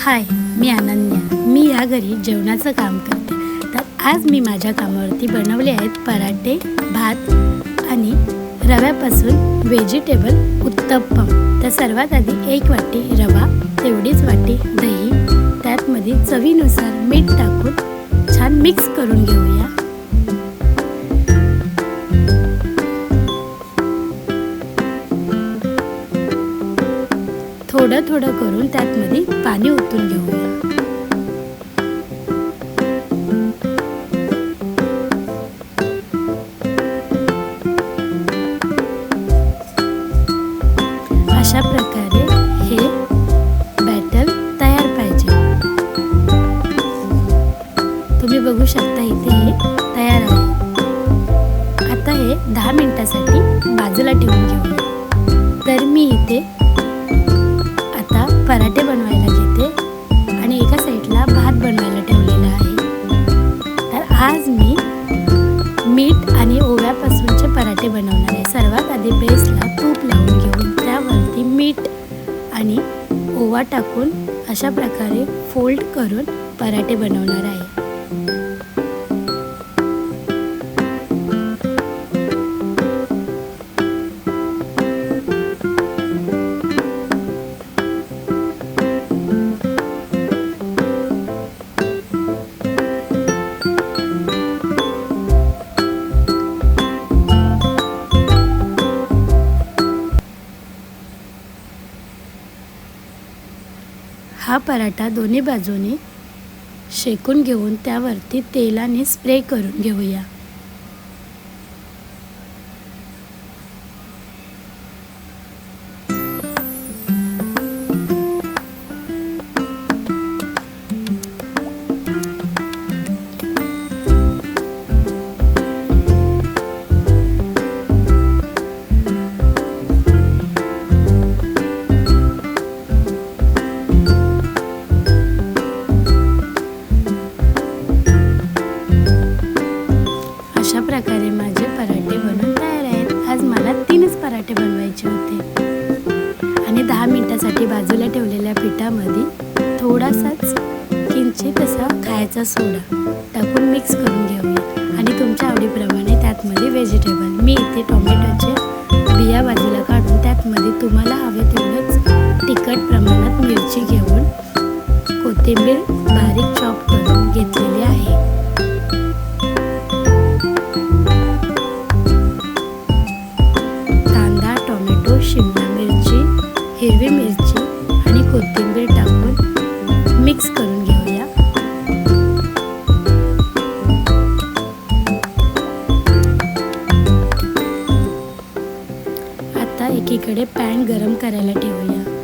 हाय, मी अनन्या. मी या घरी जेवणाचं काम करते. तर आज मी माझ्या कामावरती बनवले आहेत पराठे, भात आणि रव्यापासून व्हेजिटेबल उत्तप्पम. तर सर्वात आधी 1 वाटी रवा, तेवढीच वाटी दही, त्यातमध्ये चवीनुसार मीठ टाकून छान मिक्स करून घेऊया. थोडं थोडं करून त्यातमध्ये पाणी ओतून घेऊया. अशा प्रकारे हे बॅटर तयार पाहिजे. तुम्ही बघू शकता इथे हे तयार आहे. आता हे 10 मिनिटासाठी बाजूला ठेवून घेऊया. तर मी इथे पराठे बनवायला घेते आणि एका साईडला भात बनवायला ठेवलेला आहे. तर आज मी मीठ आणि ओव्यापासूनचे पराठे बनवणार आहे. सर्वात आधी बेसला तूप लावून घेऊन त्यावरती मीठ आणि ओवा टाकून अशा प्रकारे फोल्ड करून पराठे बनवणार आहे. हा पराठा दोन्ही बाजूने शेकून घेऊन त्यावरती तेलाने स्प्रे करून घेऊया. अशा प्रकारे माझे पराठे बनवून तयार आहेत. आज मला 3च पराठे बनवायचे होते आणि 10 मिनिटासाठी बाजूला ठेवलेल्या पिठामध्ये थोडासाच किंचित असा खायचा सोडा टाकून मिक्स करून घेऊया. आणि तुमच्या आवडीप्रमाणे त्यातमध्ये व्हेजिटेबल, मी इथे टोमॅटोचे बिया बाजूला काढून त्यातमध्ये तुम्हाला हवे तेवढंच तिखट प्रमाणात मिरची घेऊन कोथिंबीर बारीक चॉप करून घेतलेली आहे. शिमला मिरची, हिरवी मिरची आणि कोथिंबीर टाकून मिक्स करून घेऊया. आता एकीकडे पॅन गरम करायला ठेवूया.